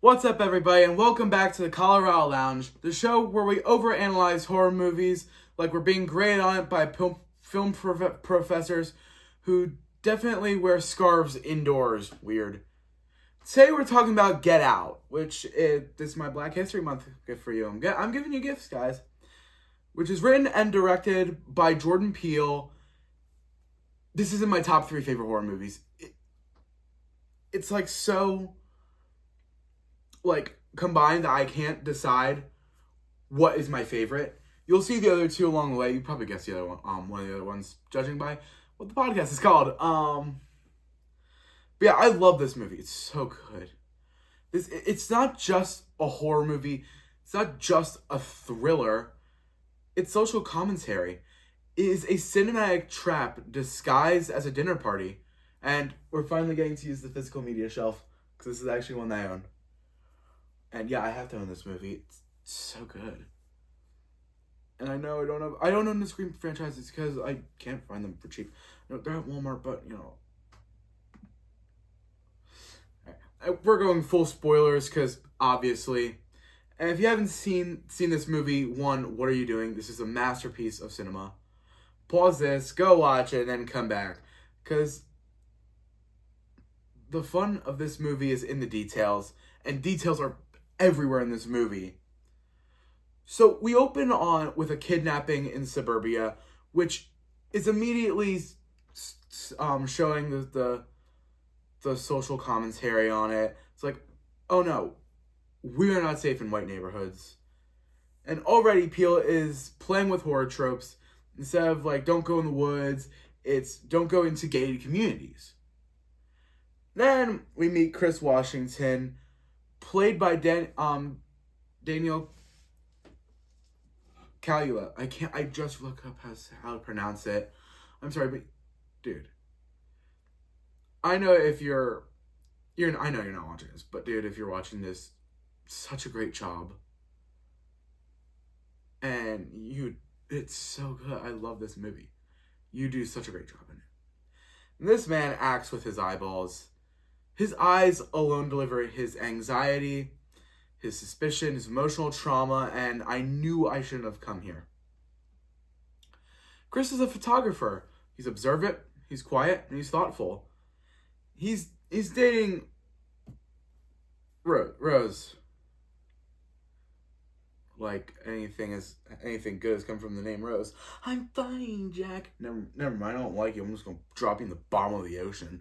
What's up, everybody, and welcome back to the Colorado Lounge, the show where we overanalyze horror movies like we're being graded on it by film professors who definitely wear scarves indoors. Weird. Today we're talking about Get Out, which this is my Black History Month gift for you. I'm giving you gifts, guys. Which is written and directed by Jordan Peele. This is in my top 3 favorite horror movies. It's like so combined that I can't decide what is my favorite. You'll see the other two along the way. You probably guess the other one of the other ones, judging by what the podcast is called. But yeah, I love this movie. It's so good. It's not just a horror movie. It's not just a thriller. It's social commentary. It is a cinematic trap disguised as a dinner party. And we're finally getting to use the physical media shelf, because this is actually one that I own. And yeah, I have to own this movie. It's so good. And I know I don't own the Scream franchises because I can't find them for cheap. They're at Walmart, but we're going full spoilers because obviously. And if you haven't seen this movie, one, what are you doing? This is a masterpiece of cinema. Pause this, go watch it, and then come back. Because the fun of this movie is in the details, and details are everywhere in this movie. So we open on with a kidnapping in suburbia, which is immediately showing the social commentary on it. It's like, oh no, we are not safe in white neighborhoods. And already Peele is playing with horror tropes. Instead of don't go in the woods, it's don't go into gated communities. Then we meet Chris Washington, played by Daniel Kaluuya. I just look up how to pronounce it. I'm sorry, but dude, I know if I know you're not watching this, but dude, if you're watching this, such a great job. And it's so good. I love this movie. You do such a great job in it. And this man acts with his eyeballs. His eyes alone deliver his anxiety, his suspicion, his emotional trauma, and I knew I shouldn't have come here. Chris is a photographer. He's observant, he's quiet, and he's thoughtful. He's dating Rose. Like anything good has come from the name Rose. I'm funny, Jack. Never mind. I don't like you. I'm just gonna drop you in the bottom of the ocean.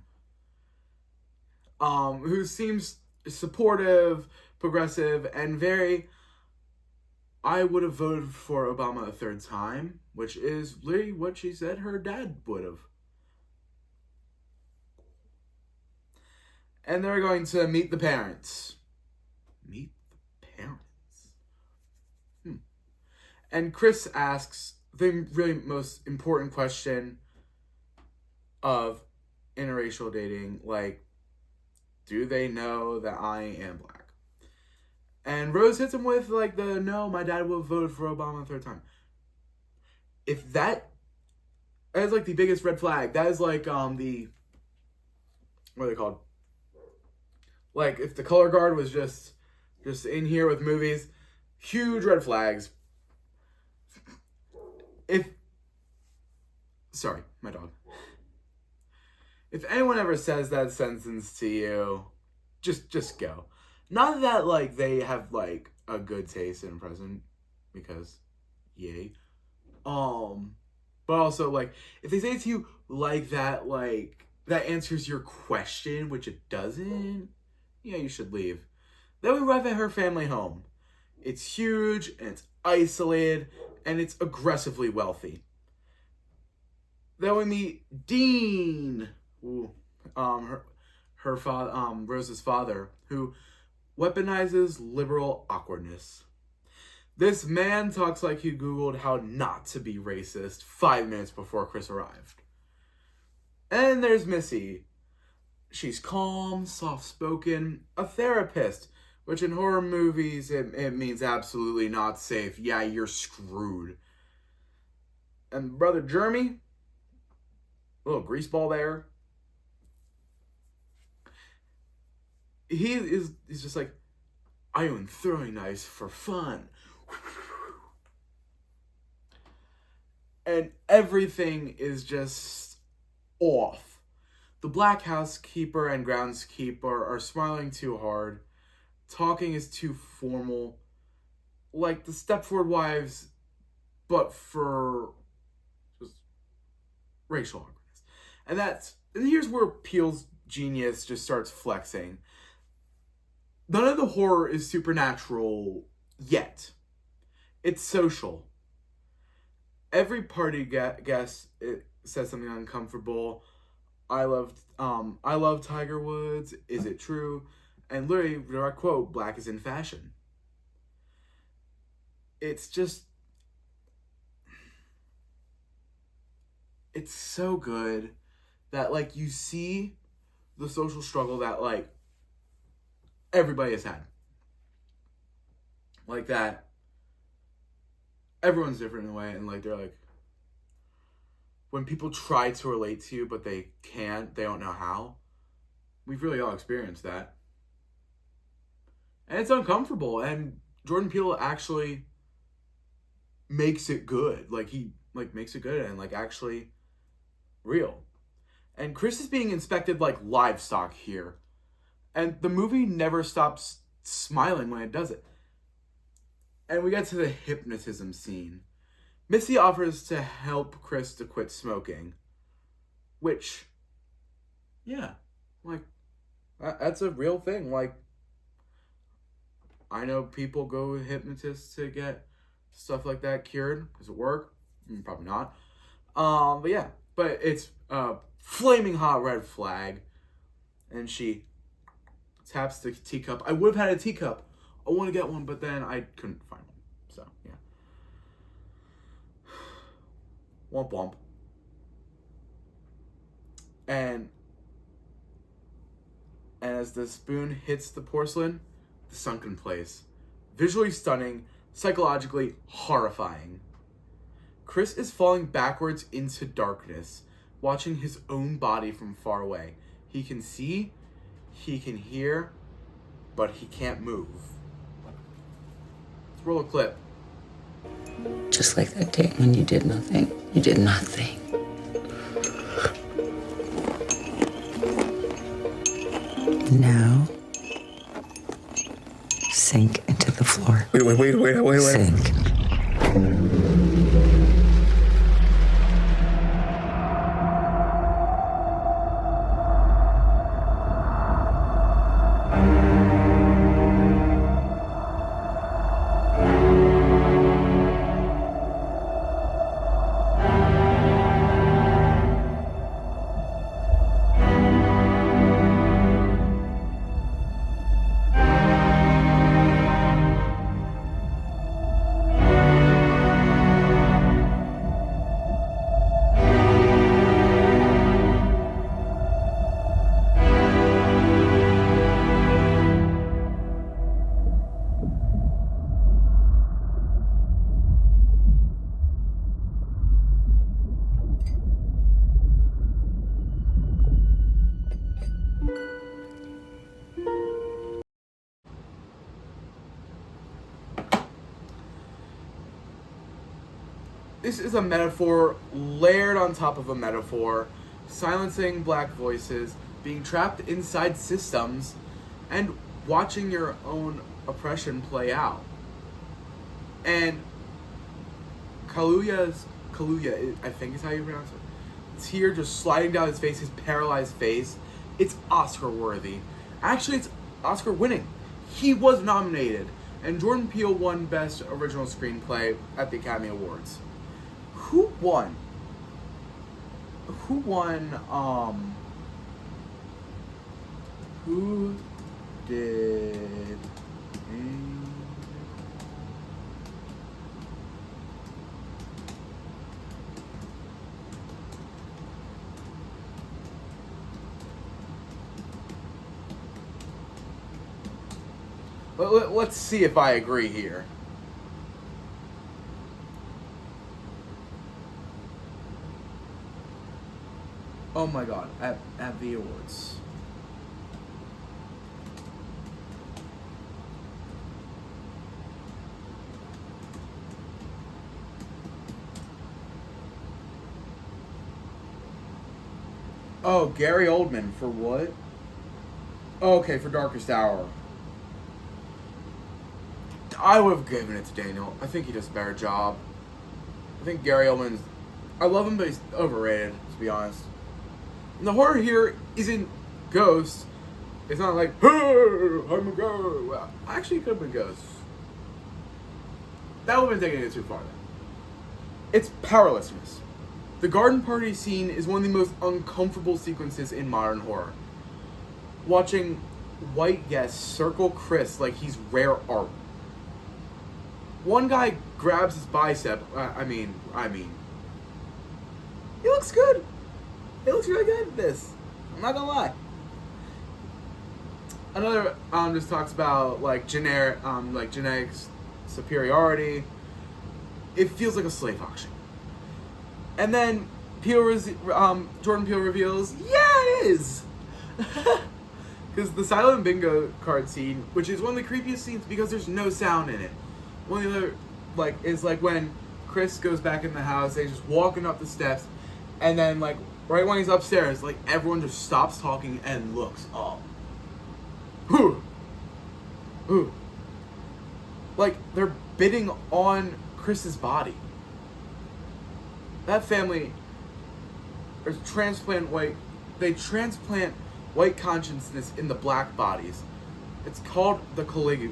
Who seems supportive, progressive, and very. I would have voted for Obama a third time, which is literally what she said her dad would have. And they're going to meet the parents. Meet the parents. And Chris asks the really most important question of interracial dating, do they know that I am black? And Rose hits him with no, my dad would have voted for Obama a third time. If that is the biggest red flag, that is what are they called? If the color guard was just in here with movies, huge red flags. Sorry, my dog. If anyone ever says that sentence to you, just go. Not that they have a good taste in present, because yay. But also if they say it to you that answers your question, which it doesn't, yeah, you should leave. Then we arrive at her family home. It's huge and it's isolated and it's aggressively wealthy. Then we meet Dean, her father, Rose's father, who weaponizes liberal awkwardness. This man talks like he Googled how not to be racist 5 minutes before Chris arrived. And there's Missy. She's calm, soft-spoken, a therapist, which in horror movies, it means absolutely not safe. Yeah, you're screwed. And Brother Jeremy, a little greaseball there. He's just I own throwing knives for fun. And everything is just off. The black housekeeper and groundskeeper are smiling too hard. Talking is too formal. Like the Stepford Wives, but for just racial awkwardness. And here's where Peele's genius just starts flexing. None of the horror is supernatural yet. It's social. Every party guest it says something uncomfortable. I love Tiger Woods. Is it true? And literally, direct quote, black is in fashion. It's just, it's so good that, like, you see the social struggle that, like, everybody has had. Like that, everyone's different in a way, and, like, they're like, when people try to relate to you, but they can't, they don't know how. We've really all experienced that. And it's uncomfortable, and Jordan Peele actually makes it good. Like, he, like, makes it good and, like, actually real. And Chris is being inspected like livestock here. And the movie never stops smiling when it does it. And we get to the hypnotism scene. Missy offers to help Chris to quit smoking. Which, yeah, like, that's a real thing. Like, I know people go to hypnotists to get stuff like that cured. Does it work? Probably not. But yeah, but it's a flaming hot red flag. And she taps the teacup. I would have had a teacup. I want to get one, but then I couldn't find one. So, yeah. Womp womp. And as the spoon hits the porcelain, the sunken place. Visually stunning, psychologically horrifying. Chris is falling backwards into darkness, watching his own body from far away. He can see, he can hear, but he can't move. Let's roll a clip. Just like that day when you did nothing. You did nothing. Now, sink into the floor. Wait. Sink. This is a metaphor layered on top of a metaphor, silencing black voices, being trapped inside systems, and watching your own oppression play out. And Kaluuya, I think is how you pronounce it, tear just sliding down his face, his paralyzed face. It's Oscar worthy. Actually, it's Oscar winning. He was nominated, and Jordan Peele won Best Original Screenplay at the Academy Awards. Who won? Who did... Let's see if I agree here. Oh my god, at the awards. Oh, Gary Oldman for what? Oh, okay, for Darkest Hour. I would have given it to Daniel. I think he does a better job. I think Gary Oldman's... I love him, but he's overrated, to be honest. And the horror here isn't Ghost. It's not like, hey, I'm a ghost. Well, actually, it could have been Ghost. That would have been taking it too far, then. It's powerlessness. The garden party scene is one of the most uncomfortable sequences in modern horror. Watching white guests circle Chris like he's rare art. One guy grabs his bicep. I mean, he looks good. He looks really good at this. I'm not gonna lie. Another just talks about like genetic superiority. It feels like a slave auction. And then Jordan Peele reveals, yeah, it is. Because the silent bingo card scene, which is one of the creepiest scenes because there's no sound in it. One of the other, is when Chris goes back in the house, and he's just walking up the steps, and then, right when he's upstairs, everyone just stops talking and looks up. Ooh. Ooh. They're bidding on Chris's body. That family transplant white consciousness in the black bodies. It's called the Caligula,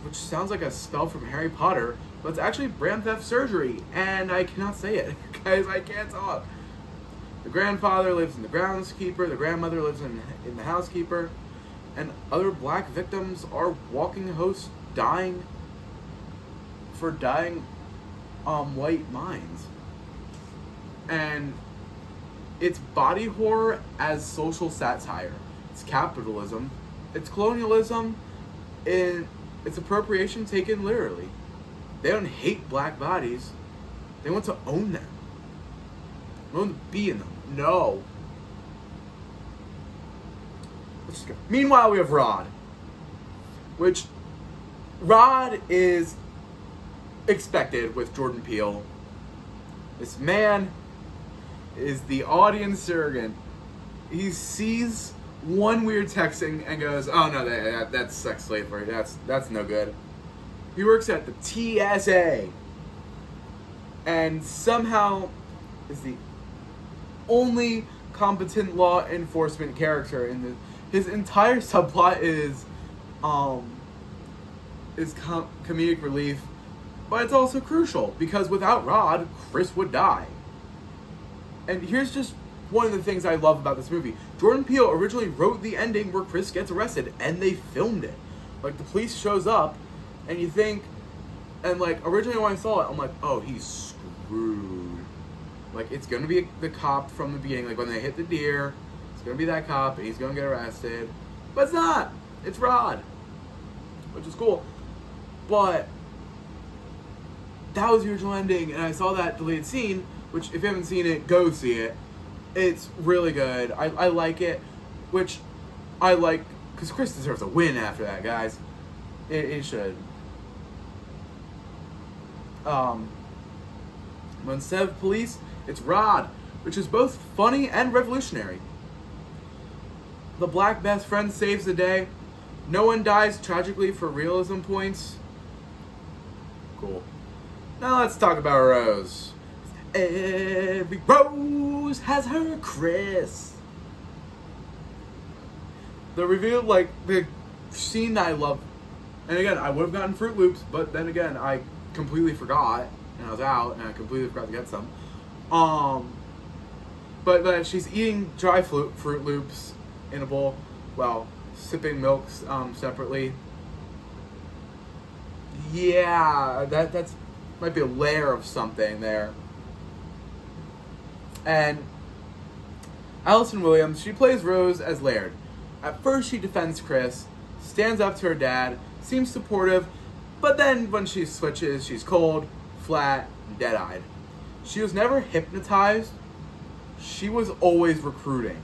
which sounds like a spell from Harry Potter, but it's actually brand theft surgery, and I cannot say it. Guys, I can't talk. The grandfather lives in the groundskeeper, the grandmother lives in the housekeeper, and other black victims are walking hosts dying white minds. And it's body horror as social satire. It's capitalism, it's colonialism, and it's appropriation taken literally. They don't hate black bodies, they want to own them. They want to be in them. No. Let's just go. Meanwhile, we have Rod. Which, Rod is expected with Jordan Peele. This man is the audience surrogate. He sees one weird texting and goes, oh no, that's sex slavery. That's no good. He works at the TSA. And somehow is the only competent law enforcement character in this. His entire subplot is comedic relief, but it's also crucial because without Rod, Chris would die. And here's just one of the things I love about this movie. Jordan Peele originally wrote the ending where Chris gets arrested, and they filmed it. The police shows up, and you think, and originally when I saw it, I'm like, oh, he's screwed. It's gonna be the cop from the beginning. When they hit the deer, it's gonna be that cop, and he's gonna get arrested. But it's not. It's Rod, which is cool. But that was the original ending, and I saw that deleted scene, which if you haven't seen it, go see it. It's really good. I like it, which I like, because Chris deserves a win after that, guys. It should. Instead of police, it's Rod, which is both funny and revolutionary. The black best friend saves the day. No one dies tragically for realism points. Cool. Now let's talk about Rose. Every rose has her Chris. The reveal, the scene that I love, and again, I would have gotten Fruit Loops, but then again, I completely forgot, and I was out, and I completely forgot to get some. But she's eating dry Fruit Loops in a bowl, while sipping milks separately. Yeah, that's might be a layer of something there. And Allison Williams, she plays Rose as Laird. At first she defends Chris, stands up to her dad, seems supportive, but then when she switches, she's cold, flat, and dead-eyed. She was never hypnotized, she was always recruiting.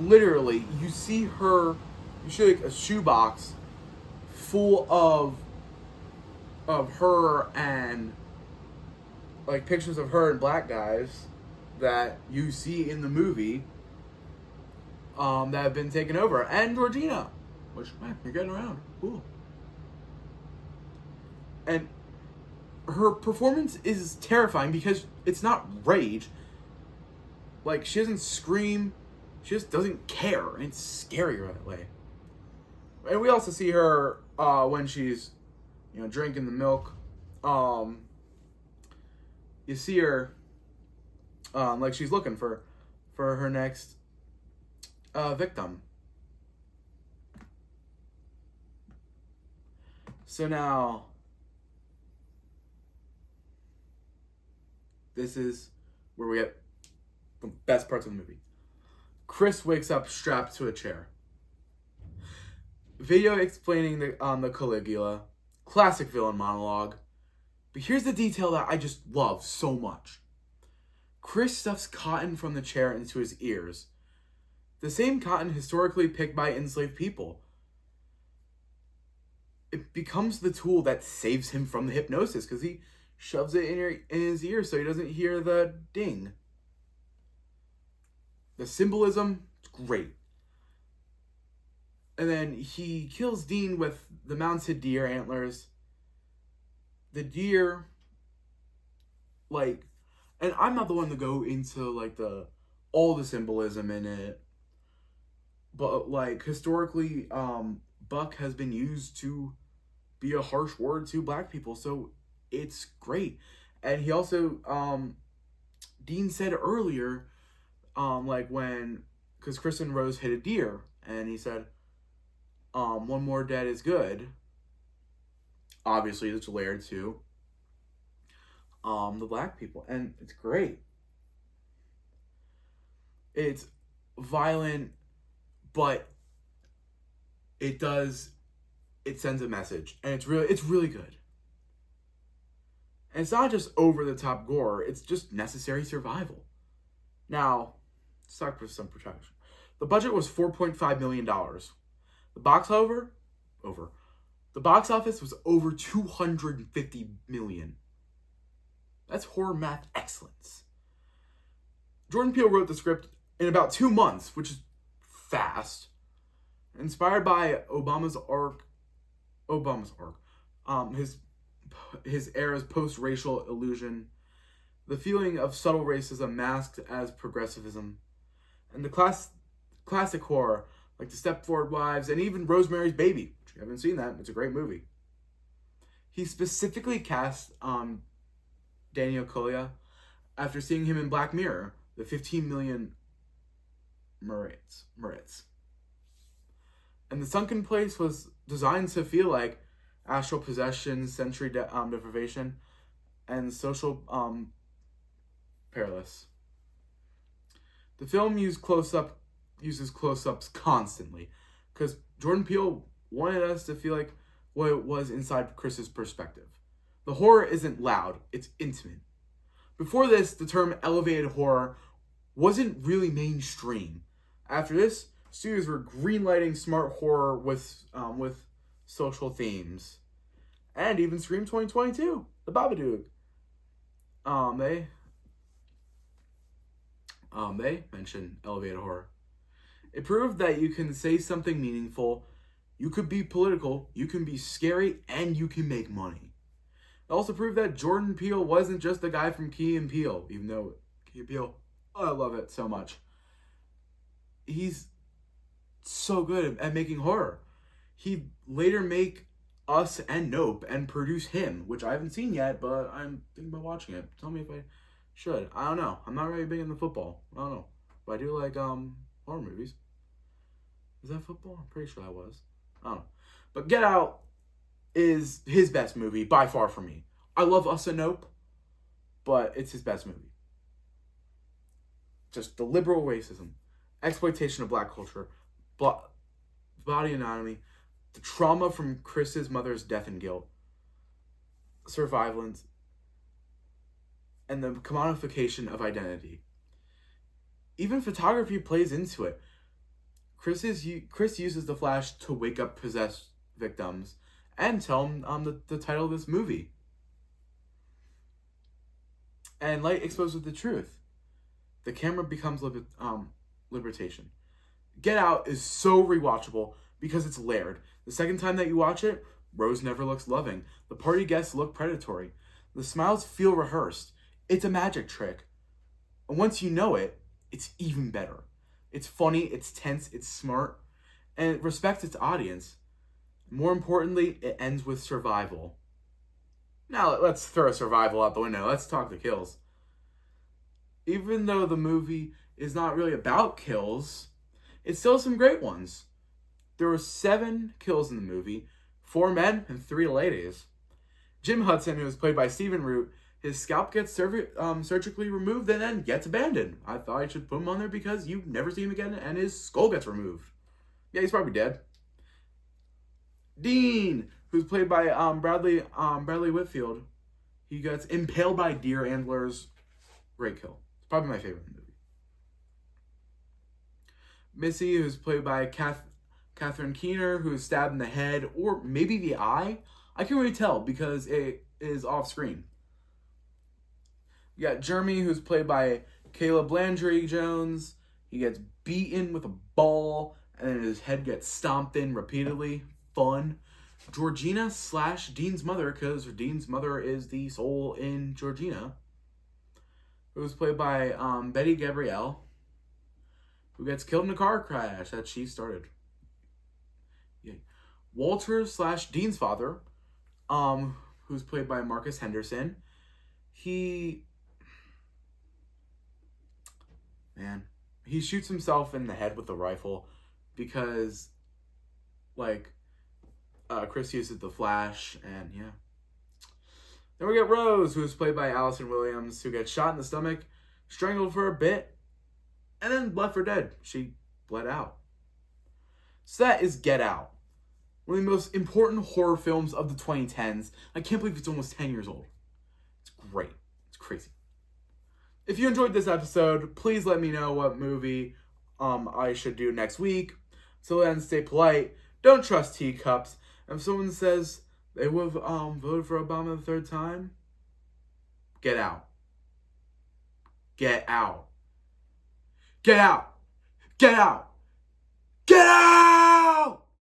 Literally, you see a shoebox full of her and like pictures of her and black guys that you see in the movie that have been taken over, and Georgina, which man, you're getting around, cool. And her performance is terrifying because it's not rage. Like, she doesn't scream, she just doesn't care, and it's scary that way. And we also see her when she's, drinking the milk. You see her, like she's looking for her next victim. So now, this is where we get the best parts of the movie. Chris wakes up strapped to a chair. Video explaining the Caligula. Classic villain monologue. But here's the detail that I just love so much. Chris stuffs cotton from the chair into his ears. The same cotton historically picked by enslaved people. It becomes the tool that saves him from the hypnosis because he shoves it in his ear so he doesn't hear the ding. The symbolism, great. And then he kills Dean with the mounted deer antlers. The deer, and I'm not the one to go into all the symbolism in it, but historically, buck has been used to be a harsh word to black people, so it's great. And he also, Dean said earlier, because Chris and Rose hit a deer, and he said, one more dead is good. Obviously, it's layered to the black people, and it's great. It's violent, but it sends a message, and it's really good. And it's not just over the top gore, it's just necessary survival. Now, let's talk for some protection. The budget was $4.5 million. The box office was over 250 million. That's horror math excellence. Jordan Peele wrote the script in about 2 months, which is fast. Inspired by Obama's arc, his era's post-racial illusion, the feeling of subtle racism masked as progressivism, and the classic horror like The Stepford Wives and even Rosemary's Baby. If you haven't seen that, it's a great movie. He specifically cast Daniel Kaluuya after seeing him in Black Mirror, the 15 million Murats. And The Sunken Place was designed to feel like astral possession, sensory deprivation, and social paralysis. The film uses close-ups constantly because Jordan Peele wanted us to feel like what it was inside Chris's perspective. The horror isn't loud, it's intimate. Before this, the term elevated horror wasn't really mainstream. After this, studios were greenlighting smart horror with social themes. And even Scream 2022, The Babadook. They mentioned elevated horror. It proved that you can say something meaningful, you could be political, you can be scary, and you can make money. It also proved that Jordan Peele wasn't just the guy from Key and Peele, even though Key and Peele, I love it so much. He's so good at making horror. He'd later make Us and Nope and produce Him, which I haven't seen yet, but I'm thinking about watching it. Tell me if I should. I don't know. I'm not really big into football. I don't know. But I do like horror movies. Is that football? I'm pretty sure that was. I don't know. But Get Out is his best movie by far for me. I love Us and Nope, but it's his best movie. Just the liberal racism, exploitation of black culture, body anatomy, the trauma from Chris's mother's death and guilt, surveillance, and the commodification of identity. Even photography plays into it. Chris uses the flash to wake up possessed victims and tell them the title of this movie. and light exposed with the truth. The camera becomes libertation. Get Out is so rewatchable because it's layered. The second time that you watch it, Rose never looks loving. The party guests look predatory. The smiles feel rehearsed. It's a magic trick. And once you know it, it's even better. It's funny, it's tense, it's smart, and it respects its audience. More importantly, it ends with survival. Now, let's throw survival out the window. Let's talk the kills. Even though the movie is not really about kills, it's still some great ones. There were 7 kills in the movie, 4 men and 3 ladies. Jim Hudson, who was played by Stephen Root, his scalp gets surgically removed and then gets abandoned. I thought I should put him on there because you never see him again and his skull gets removed. Yeah, he's probably dead. Dean, who's played by Bradley Whitfield, he gets impaled by deer antlers. Great kill. It's probably my favorite movie. Missy, who's played by Catherine Keener, who is stabbed in the head or maybe the eye. I can't really tell because it is off screen. You got Jeremy, who's played by Caleb Landry Jones. He gets beaten with a ball and then his head gets stomped in repeatedly. Fun. Georgina / Dean's mother, because Dean's mother is the soul in Georgina, who was played by Betty Gabrielle, who gets killed in a car crash that she started. Yeah. Walter / Dean's father, who's played by Marcus Henderson. He shoots himself in the head with a rifle because, Chris uses the flash, and yeah. Then we get Rose, who's played by Allison Williams, who gets shot in the stomach, strangled for a bit, and then left for dead. She bled out. So that is Get Out. One of the most important horror films of the 2010s. I can't believe it's almost 10 years old. It's great. It's crazy. If you enjoyed this episode, please let me know what movie I should do next week. So then, stay polite. Don't trust teacups. If someone says they would have voted for Obama the 3rd time, get out. Get out. Get out. Get out. Get out!